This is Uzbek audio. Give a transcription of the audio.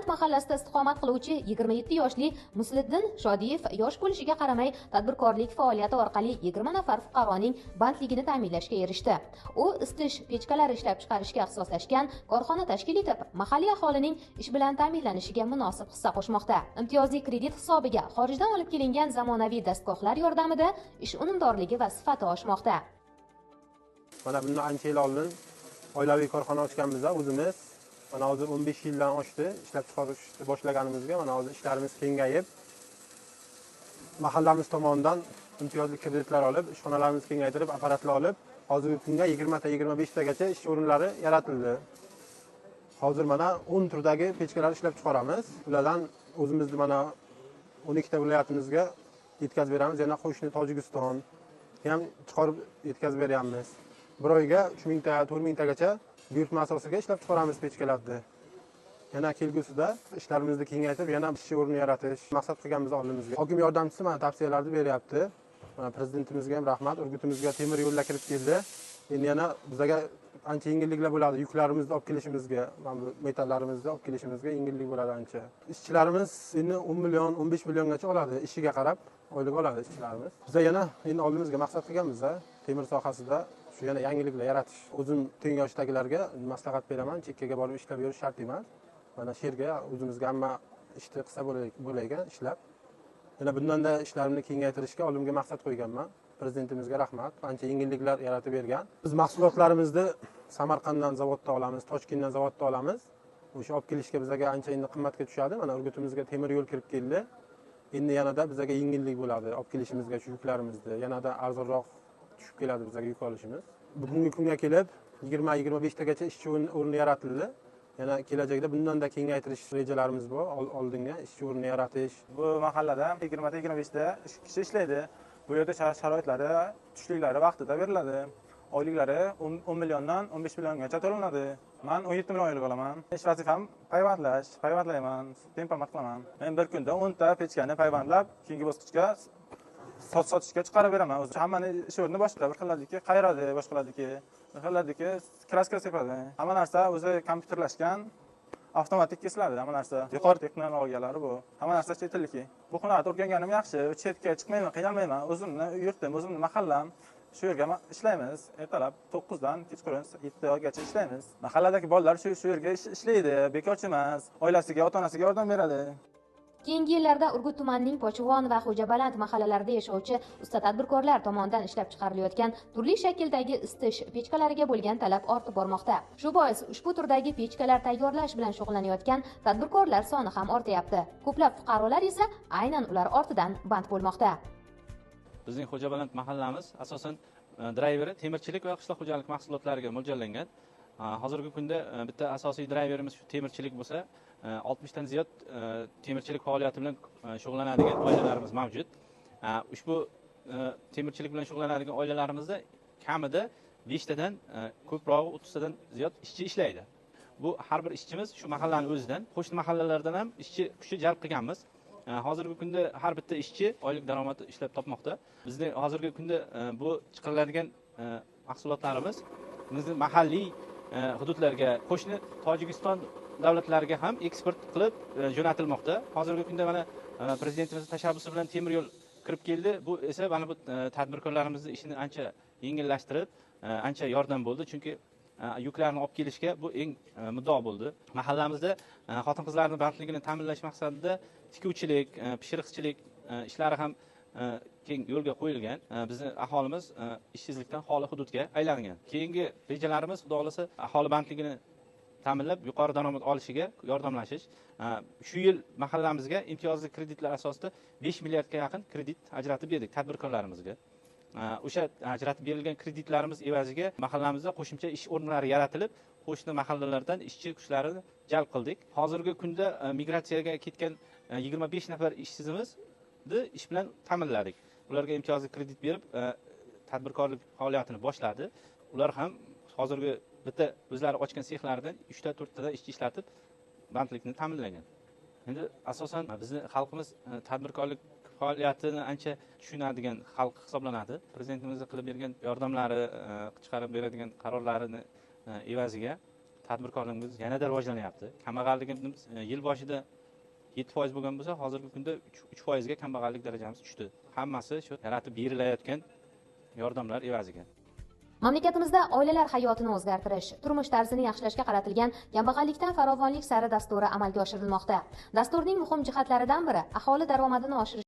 Xo'jabaland mahallasida istiqomat qiluvchi 27 yoshli Musliddin Shodiyev yosh bo'lishiga qaramay tadbirkorlik faoliyati orqali 20 nafar fuqaroning bandligini ta'minlashga erishdi. U isitish pechkalari ishlab chiqarishga ixtisoslashgan korxona tashkil etib, mahalliy aholining ish bilan ta'minlanishiga munosib hissa qo'shmoqda. Imtiyozli kredit hisobiga xorijdan olib kelingan zamonaviy dastgohlar yordamida ish unumdorligi va sifati oshmoqda. Mana bundan ancha yil oldin oilaviy korxona ochganmiz o'zimiz. Mana hozir 15 yildan oshdi ishlab chiqarishni boshlaganimizga. Mana hozir ishlarimiz kengayib, mahallamiz tomonidan imtiyozli kreditlar olib, ishxonalarimizni kengaytirib, apparatlar olib, hozirgi kunga 20 ta 25 tagacha ish o'rinlari yaratildi. Hozir mana 10 turdagi pechkalar ishlab chiqaramiz. Ulardan o'zimizni mana 12 ta viloyatimizga yetkazib beramiz. Yana qo'shni Tojikiston ham chiqarib yetkazib beryapmiz. Bir oyga 3000 ta, 4000 tagacha buyurtma asosiga ishlab chiqaramiz pechkalarni. Yana kelgusida ishlarimizni kengaytirib, yana ish o'rni yaratish maqsad qilganmiz oldimizga. Hokim yordamchisi mana tavsiyalarni beryapti. Mana prezidentimizga ham rahmat, urgutimizga temir yo'llar kirib keldi. Endi yana bizga ancha yengilliklar bo'ladi, yuklarimizni olib kelishimizga, mana bu metallarimizni olib kelishimizga yengillik bo'ladi ancha. Ishchilarimiz endi 10 million, 15 milliongacha oladi, ishiga qarab oylik oladi ishchilarimiz. Biz yana endi oldimizga maqsad qilganmiz, temir sohasida shu yana yangiliklar yaratish. O'zim teng yoshdagilarga maslahat beraman, chekkaga borib ishlab yurish shart emas. Mana sherga o'zimizga hamma ishni qilsa bo'laygan ishlab. Yana bundan-da ishlarimni kengaytirishga oldimga maqsad qo'yganman. Prezidentimizga rahmat, ancha yengilliklar yaratib bergan. Biz mahsulotlarimizni Samarqanddan zavoddan olamiz, Toshkentdan zavoddan olamiz. O'sha olib kelishga bizga ancha endi qimmatga tushadi. Mana urgutimizga temir yo'l kirib keldi. Endi yanada bizga yengillik bo'ladi olib kelishimizga shu yuklarimizni. Yanada arzonroq tushib keladi bizga yuk olishimiz. Bugungi kunga kelib 20-25 tagacha ishchi o'rni yaratildi. Yana kelajakda bundan-da kengaytirish rejalarimiz bor. Oldinga ishchi o'rni yaratish. Bu mahallada 20-25 ta kishi ishlaydi. Bu yerda sharoitlari, tushliklari vaqtida beriladi. Oyliklari 10 milliondan 15 milliongacha to'lanadi. Men 17 million oylik olaman. Ish vazifam payvandlayman, tempomat qilaman. Men bir kunda 10 ta pechkani payvandlab, keyingi bosqichga sotishga chiqarib beraman. O'zi hammani ish o'rni boshqa, bir xilladiki qayradi, boshqalardiki, bir xilladiki kraska sepadi. Hamma narsa o'zi kompyuterlashgan, avtomatik kesiladi hamma narsa. Yuqori texnologiyalari bu. Hamma narsa chet tilliki. Bu hunarni o'rganganim yaxshi. Chetga chiqmayman, qiynalmayman. O'zimni yurtim, o'zimni mahallam. Shu yerga ishlaymiz. Ertalab 9 dan kechqurun 7 gacha ishlaymiz. Mahalladagi bolalar shu yerga ishlaydi, bekorchi emas. Oilasiga, ota-onasiga yordam beradi. Keyingi yillarda Urgut tumanining Pochivon va Xo'jabaland mahallalarida yashovchi usta tadbirkorlar tomonidan ishlab chiqarilayotgan turli shakldagi isitish pechkalariga bo'lgan talab ortib bormoqda. Shu bois ushbu turdagi pechkalar tayyorlash bilan shug'ullanayotgan tadbirkorlar soni ham ortyapti. Ko'plab fuqarolar esa aynan ular ortidan band bo'lmoqda. Bizning Xo'jabaland mahallamiz asosan drayveri temirchilik va qishloq xo'jalik mahsulotlariga mo'ljallangan. Hozirgi kunda bitta asosiy drayverimiz shu temirchilik bo'lsa, 60 dan ziyod temirchilik faoliyati bilan shug'ullanadigan oilalarimiz mavjud. Ushbu temirchilik bilan shug'ullanadigan oilalarimizda kamida 5 tadan ko'proq 30 tadan ziyod ishchi ishlaydi. Bu har bir ishchimiz shu mahallaning o'zidan, qo'shni mahallalardan ham ishchi kuchi jalb qilganmiz. Hozirgi kunda har bitta ishchi oylik daromad ishlab topmoqda. Bizning hozirgi kunda bu chiqariladigan mahsulotlarimiz bizning mahalliy hududlarga, qo'shni Tojikiston davlatlariga ham eksport qilib jo'natilmoqda. Hozirgi kunda mana prezidentimiz tashabbusi bilan temir yo'l kirib keldi. Bu esa mana bu tadbirkorlarimizning ishini ancha yengillashtirib, ancha yordam bo'ldi. Chunki yuklarni olib kelishga bu eng muddao bo'ldi. Mahallamizda xotin-qizlarning bandligini ta'minlash maqsadida tikuvchilik, pishiriqchilik ishlari ham keng yo'lga qo'yilgan. Bizning aholimiz ishsizlikdan xoli hududga aylangan. Keyingi rejalarimiz xudo xolasa aholi bandligini ta'minlab yuqori daromad olishiga yordamlashish. Shu yil mahallamizga imtiyozli kreditlar asosida 5 milliardga yaqin kredit ajratib berdik tadbirkorlarimizga. O'sha ajratib berilgan kreditlarimiz evaziga mahallamizda qo'shimcha ish o'rinlari yaratilib, qo'shni mahallalardan ishchi kuchlarini jalb qildik. Hozirgi kunda migratsiyaga ketgan 25 nafar ishsizimizni ish bilan ta'minladik. Ularga imtiyozli kredit berib, tadbirkorlik faoliyatini boshladi. Ular ham hozirgi bitta o'zlari ochgan sexlaridan 3 ta 4 ta ishchi ishlatib bandlikni ta'minlagan. Endi asosan bizning xalqimiz tadbirkorlik faoliyatini ancha tushunadigan xalq hisoblanadi. Prezidentimiz qilib bergan yordamlari, chiqarib beradigan qarorlarini evaziga tadbirkorligimiz yanada rivojlanyapti. Kambag'alligimiz yil boshida 7% bo'lgan bo'lsa, hozirgi kunda 3% ga kambag'allik darajamiz tushdi. Hammasi shu yaratib berilayotgan yordamlar evaziga. Mamlakatimizda oilalar hayotini o'zgartirish, turmush tarzini yaxshilashga qaratilgan kambag'allikdan farovonlik sari dasturi amalga oshirilmoqda. Dasturning muhim jihatlaridan biri aholi daromadini oshirish